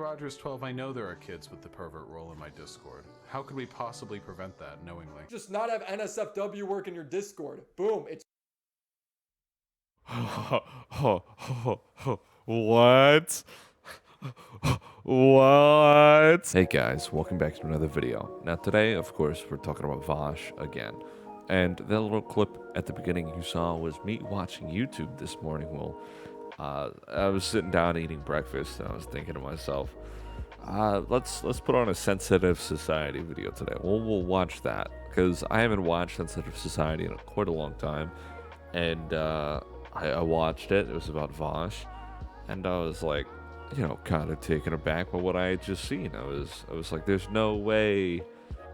Rogers12, I know there are kids with the pervert role in my Discord. How could we possibly prevent that knowingly? Just not have NSFW work in your Discord. Boom. It's What? What? Hey guys, welcome back to another video. Now today, of course, we're talking about Vaush again. And that little clip at the beginning you saw was me watching YouTube this morning. Well, I was sitting down eating breakfast and I was thinking to myself, let's put on a Sensitive Society video today. We'll watch that because I haven't watched Sensitive Society in quite a long time. And I watched it. It was about Vaush, and I was like, you know, kind of taken aback by what I had just seen. I was like, there's no way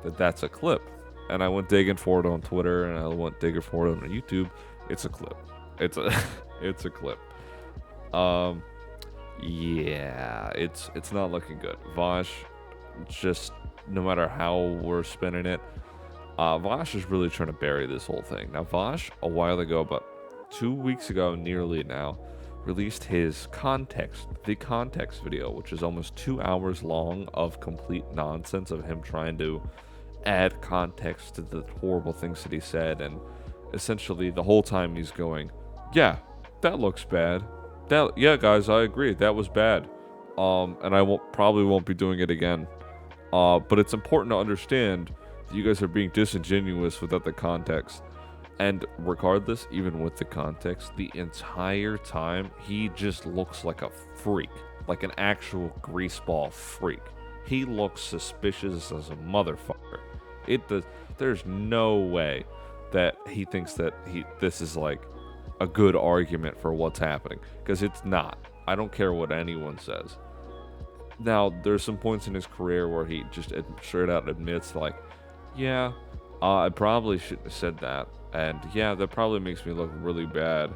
that that's a clip. And I went digging for it on Twitter, and I went digging for it on YouTube. It's a clip. It's a it's a clip. Yeah, it's not looking good. Vaush, just no matter how we're spinning it, Vaush is really trying to bury this whole thing. Now, Vaush, a while ago, about 2 weeks ago, nearly now, released his the context video, which is almost 2 hours long of complete nonsense of him trying to add context to the horrible things that he said, and essentially the whole time he's going, yeah, that looks bad. Yeah, guys, I agree, that was bad. And I probably won't be doing it again. But it's important to understand that you guys are being disingenuous without the context. And regardless, even with the context, the entire time, he just looks like a freak. Like an actual greaseball freak. He looks suspicious as a motherfucker. There's no way that he thinks that this is like a good argument for what's happening. Because it's not. I don't care what anyone says. Now, there's some points in his career where he just straight out admits, like, yeah, I probably shouldn't have said that. And yeah, that probably makes me look really bad.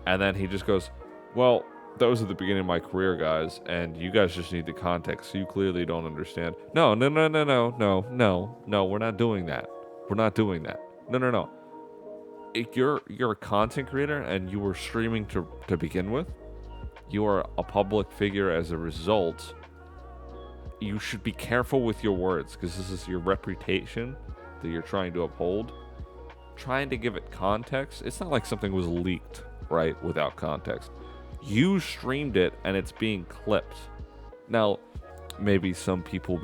And then he just goes, well, that was at the beginning of my career, guys, and you guys just need the context, so you clearly don't understand. No, we're not doing that. We're not doing that. No. If you're a content creator and you were streaming to begin with, you are a public figure as a result. You should be careful with your words, because this is your reputation that you're trying to uphold. Trying to give it context, it's not like something was leaked, right, without context. You streamed it and it's being clipped. Now, maybe some people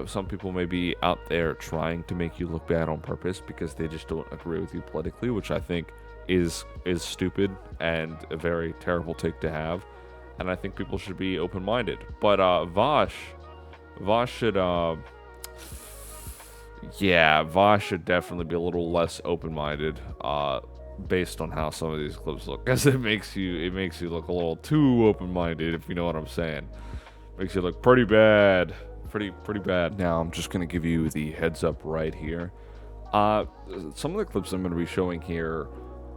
some people may be out there trying to make you look bad on purpose because they just don't agree with you politically, which I think is stupid and a very terrible take to have. And I think people should be open-minded. But Vaush should Vaush should definitely be a little less open-minded, based on how some of these clips look, because it makes you look a little too open-minded, if you know what I'm saying. Makes you look pretty bad, pretty bad. Now I'm just gonna give you the heads up right here. Some of the clips I'm gonna be showing here,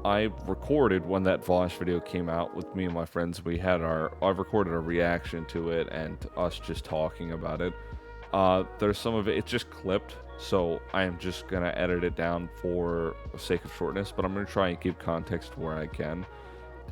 I recorded when that Vaush video came out with me and my friends. I've recorded a reaction to it and us just talking about it. There's some of it's just clipped, so I am just gonna edit it down for the sake of shortness, but I'm gonna try and give context where I can.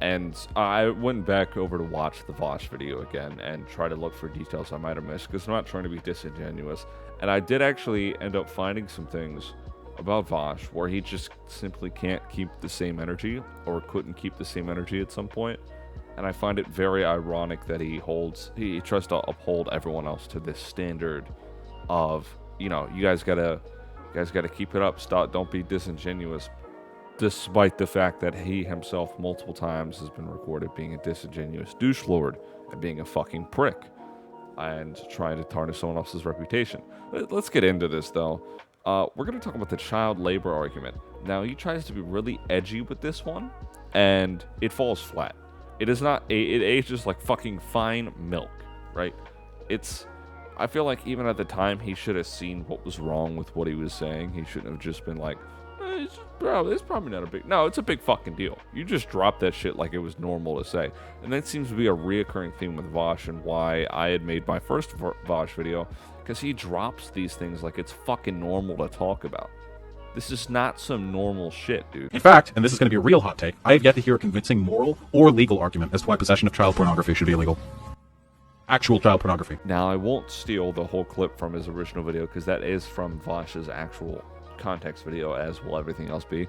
And I went back over to watch the Vaush video again and try to look for details I might have missed, because I'm not trying to be disingenuous. And I did actually end up finding some things about Vaush where he just simply can't keep the same energy, or couldn't keep the same energy at some point. And I find it very ironic that he tries to uphold everyone else to this standard of, you know, you guys gotta keep it up, don't be disingenuous, despite the fact that he himself multiple times has been recorded being a disingenuous douche lord and being a fucking prick and trying to tarnish someone else's reputation. Let's get into this though. We're gonna talk about the child labor argument. Now, he tries to be really edgy with this one, and it falls flat. It is not. It ages like fucking fine milk, right? I feel like even at the time he should have seen what was wrong with what he was saying. He shouldn't have just been like, it's probably not a big. No, it's a big fucking deal. You just dropped that shit like it was normal to say, and that seems to be a reoccurring theme with Vaush, and why I had made my first Vaush video, because he drops these things like it's fucking normal to talk about. This is not some normal shit, dude. In fact, and this is going to be a real hot take, I have yet to hear a convincing moral or legal argument as to why possession of child pornography should be illegal. actual child pornography. Now, I won't steal the whole clip from his original video because that is from Vaush's actual context video, as will everything else be.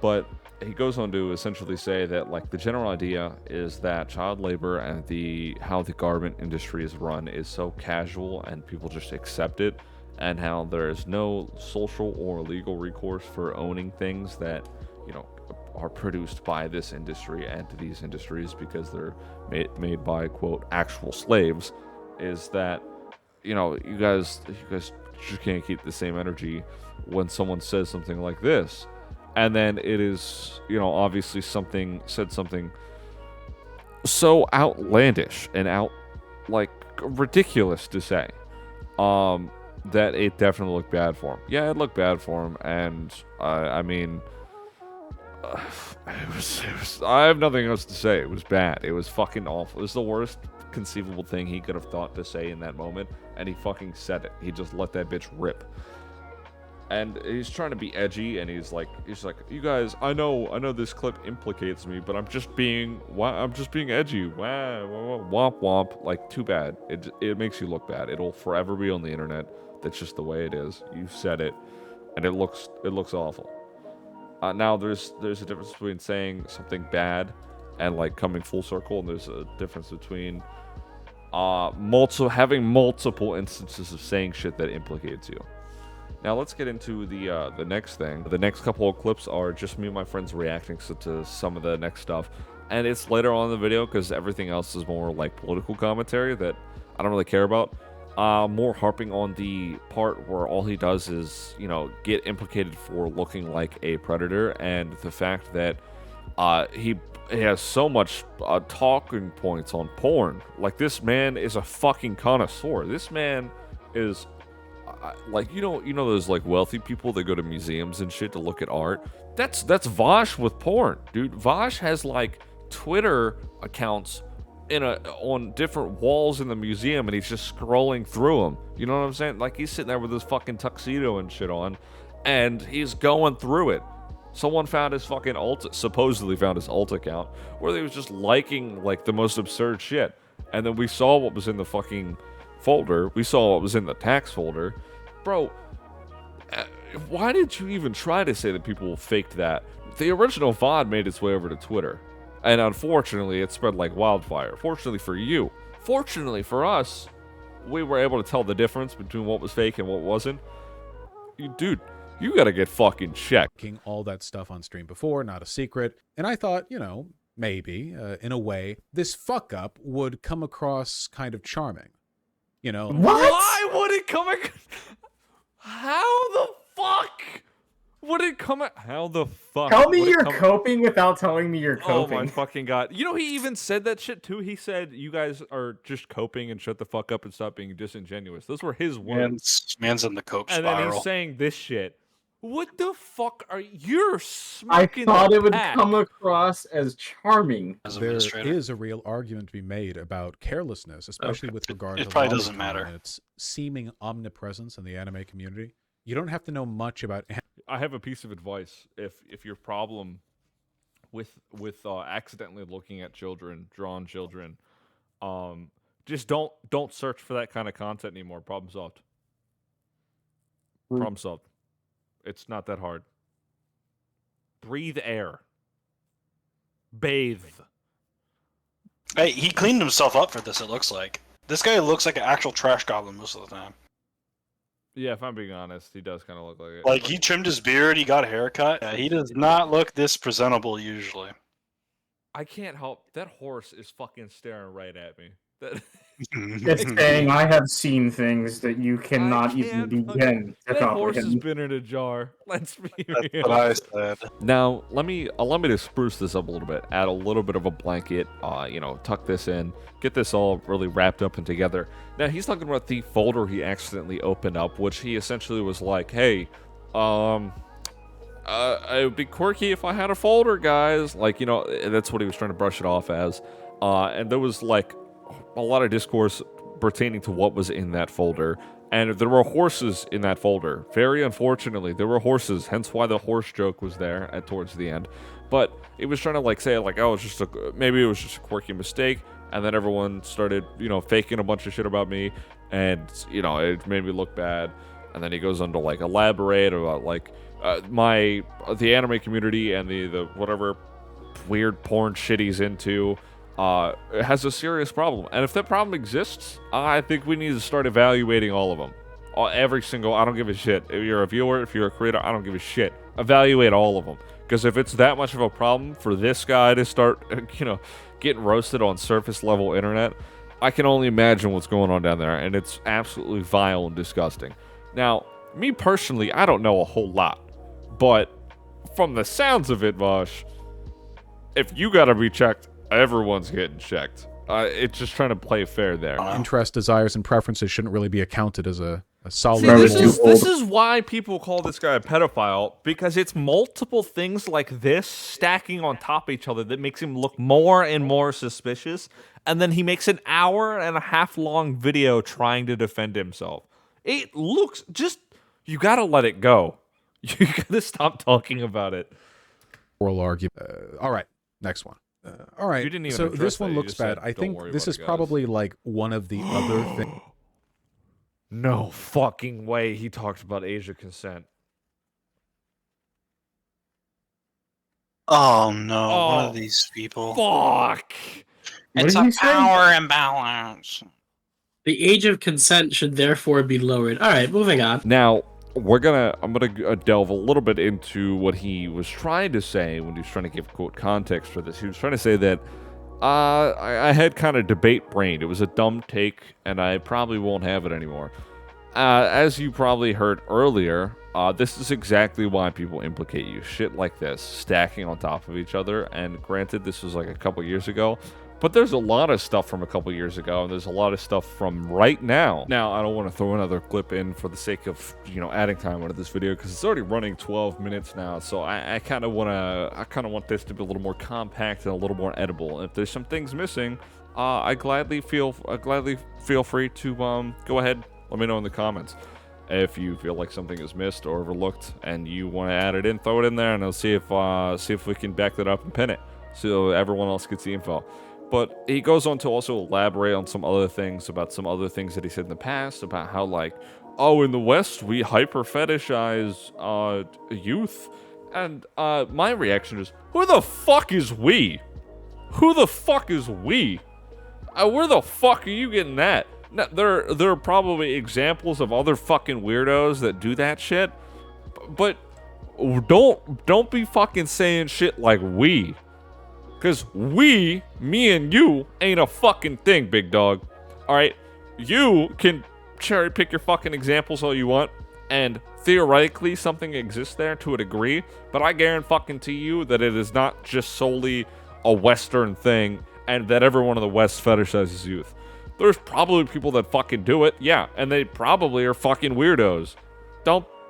But he goes on to essentially say that, like, the general idea is that child labor and how the garment industry is run is so casual and people just accept it, and how there is no social or legal recourse for owning things that, you know, are produced by this industry and to these industries because they're made by, quote, actual slaves. Is that, you know, you guys just can't keep the same energy when someone says something like this, and then it is, you know, obviously something so outlandish and like ridiculous to say, that it definitely looked bad for him. Yeah, it looked bad for him, and I mean, it was. I have nothing else to say. It was bad. It was fucking awful. It was the worst conceivable thing he could have thought to say in that moment, and he fucking said it. He just let that bitch rip. And he's trying to be edgy, and he's like, you guys, I know this clip implicates me, but I'm just being edgy. Womp womp. Like, too bad. It makes you look bad. It'll forever be on the internet. That's just the way it is. You said it, and it looks awful. Now there's a difference between saying something bad and like coming full circle, and there's a difference between having multiple instances of saying shit that implicates you. Now let's get into the next thing. The next couple of clips are just me and my friends reacting to some of the next stuff, and it's later on in the video because everything else is more like political commentary that I don't really care about. More harping on the part where all he does is, you know, get implicated for looking like a predator, and the fact that he has so much talking points on porn. Like, this man is a fucking connoisseur. This man is like, you know those like wealthy people that go to museums and shit to look at art. That's Vaush with porn, dude. Vaush has like Twitter accounts on different walls in the museum, and he's just scrolling through them. You know what I'm saying? Like, he's sitting there with his fucking tuxedo and shit on, and he's going through it. Someone found his fucking supposedly found his alt account, where he was just liking like the most absurd shit. And then we saw what was in the fucking folder. We saw what was in the tax folder. Bro, why did you even try to say that people faked that? The original VOD made its way over to Twitter, and unfortunately, it spread like wildfire. Fortunately for you, fortunately for us, we were able to tell the difference between what was fake and what wasn't. Dude, you gotta get fucking checked. All that stuff on stream before, not a secret. And I thought, you know, maybe, in a way, this fuck up would come across kind of charming. You know? What? Why would it come How the fuck would it come How the fuck? Tell me you're coping without telling me you're coping. Oh my fucking god. You know, he even said that shit too. He said, you guys are just coping and shut the fuck up and stop being disingenuous. Those were his words. Man's in the cope spiral. And then he's saying this shit. What the fuck are you're I smoking? thought it would pack. come across as charming. As There administrator. is a real argument to be made about carelessness, especially with regard It to probably doesn't Lomicon matter. and its seeming omnipresence in the anime community. You don't have to know much about I have a piece of advice. If your problem with accidentally looking at children, drawn children, just don't search for that kind of content anymore. Problem solved. Problem solved. It's not that hard. Breathe air. Bathe. Hey, he cleaned himself up for this, it looks like. This guy looks like an actual trash goblin most of the time. Yeah, if I'm being honest, he does kind of look like it. Like, he trimmed his beard, he got a haircut. Yeah, he does not look this presentable usually. I can't help. That horse is fucking staring right at me. That... It's saying I have seen things that you cannot even begin to that horse has comprehend. been in a jar. Let's be That's real. what I said. Now, allow me to spruce this up a little bit. Add a little bit of a blanket. You know, tuck this in. Get this all really wrapped up and together. Now, he's talking about the folder he accidentally opened up, which he essentially was like, "Hey, it would be quirky if I had a folder, guys." Like, you know, that's what he was trying to brush it off as. And there was like a lot of discourse pertaining to what was in that folder, and there were horses in that folder. Very unfortunately, there were horses, hence why the horse joke was there towards the end. But it was trying to like say like, oh, maybe it was just a quirky mistake. and then everyone started, faking a bunch of shit about me, and, it made me look bad. And then he goes on to, like, elaborate about, like, the anime community and the whatever weird porn shit he's into, has a serious problem. And if that problem exists, I think we need to start evaluating all of them. Every single, I don't give a shit. If you're a viewer, if you're a creator, I don't give a shit. Evaluate all of them. Because if it's that much of a problem for this guy to start, getting roasted on surface level internet, I can only imagine what's going on down there. And it's absolutely vile and disgusting. Now, me personally, I don't know a whole lot. But from the sounds of it, Vaush, if you gotta be checked, everyone's getting checked. It's just trying to play fair there. Interest, desires, and preferences shouldn't really be accounted as a solid. See, this is why people call this guy a pedophile, because it's multiple things like this stacking on top of each other that makes him look more and more suspicious, and then he makes an 1.5 hour long video trying to defend himself. It looks you gotta let it go. You gotta stop talking about it. Oral argument. All right, next one. All right, You didn't even so address this one that. You looks just said, bad. I "Don't think worry this about is it, guys." probably like one of the other things. No fucking way he talked about Asia consent. Oh no, one Oh, of these people. Fuck! What It's did a he say? power imbalance. The age of consent should therefore be lowered. All right, moving on. Now, I'm gonna delve a little bit into what he was trying to say when he was trying to give, quote, context for this. He was trying to say that I had kind of debate brain. It was a dumb take, and I probably won't have it anymore. As you probably heard earlier, this is exactly why people implicate you. Shit like this, stacking on top of each other. And granted, this was like a couple years ago, but there's a lot of stuff from a couple years ago, and there's a lot of stuff from right now. Now, I don't want to throw another clip in for the sake of, adding time onto this video, because it's already running 12 minutes now, so I kind of want this to be a little more compact and a little more edible. And if there's some things missing, I gladly feel free to go ahead, let me know in the comments. If you feel like something is missed or overlooked and you want to add it in, throw it in there, and I'll see if we can back that up and pin it so everyone else gets the info. But he goes on to also elaborate on some other things about some other things that he said in the past about how, like, oh, in the West we hyper fetishize youth, and my reaction is, who the fuck is we? Who the fuck is we? Where the fuck are you getting that? Now, there are probably examples of other fucking weirdos that do that shit, but don't be fucking saying shit like we. Because we, me and you, ain't a fucking thing, big dog. Alright? You can cherry pick your fucking examples all you want, and theoretically something exists there to a degree, but I guarantee you that it is not just solely a Western thing, and that everyone in the West fetishizes youth. There's probably people that fucking do it, yeah, and they probably are fucking weirdos.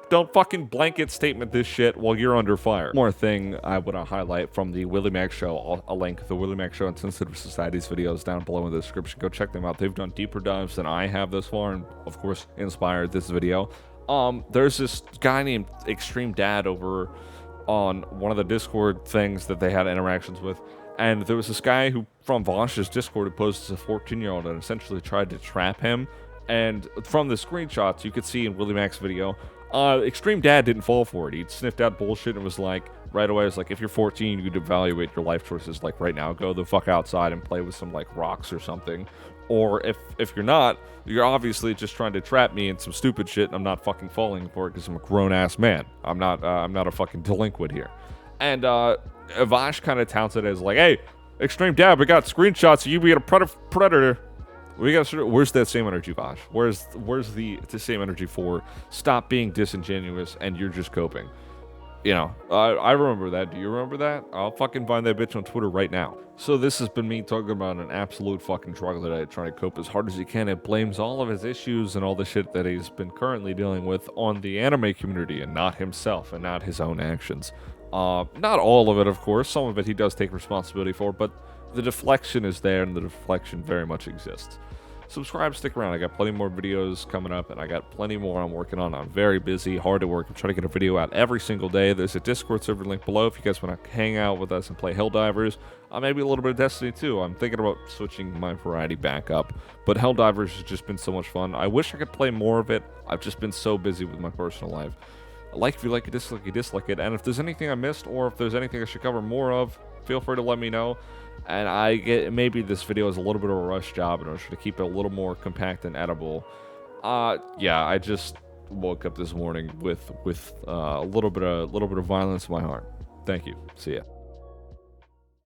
Don't fucking blanket statement this shit while you're under fire. One more thing I want to highlight from the Willie Mac Show. I'll link the Willie Mac Show and Sensitive Society's videos down below in the description. Go check them out. They've done deeper dives than I have thus far, and of course inspired this video. There's this guy named Extreme Dad over on one of the Discord things that they had interactions with, and there was this guy who from Vaush's Discord who posed as a 14-year-old and essentially tried to trap him. And from the screenshots you could see in Willie Mac's video, Extreme Dad didn't fall for it. He sniffed out bullshit and was like, right away, was like, if you're 14, you could evaluate your life choices, like, right now. Go the fuck outside and play with some, like, rocks or something. Or if you're not, you're obviously just trying to trap me in some stupid shit, and I'm not fucking falling for it because I'm a grown-ass man. I'm not a fucking delinquent here. And, Vaush kind of touts it as like, hey, Extreme Dad, we got screenshots of you being a predator. Where's that same energy, Vaush? Where's the same energy for stop being disingenuous and you're just coping? I remember that. Do you remember that? I'll fucking find that bitch on Twitter right now. So this has been me talking about an absolute fucking troglodyte trying to cope as hard as he can. It blames all of his issues and all the shit that he's been currently dealing with on the anime community and not himself and not his own actions. Not all of it, of course. Some of it he does take responsibility for, but the deflection is there and the deflection very much exists. subscribe, stick around. I got plenty more videos coming up, and I got plenty more I'm working on. I'm very busy, hard at work. I'm trying to get a video out every single day. There's a Discord server link below if you guys want to hang out with us and play Helldivers. Maybe a little bit of Destiny too. I'm thinking about switching my variety back up, but Helldivers has just been so much fun. I wish I could play more of it. I've just been so busy with my personal life. Like if you like it, dislike it, and if there's anything I missed or if there's anything I should cover more of, feel free to let me know. And I get maybe this video is a little bit of a rush job in order to keep it a little more compact and edible. Yeah, I just woke up this morning with a little bit of violence in my heart. Thank you. See ya.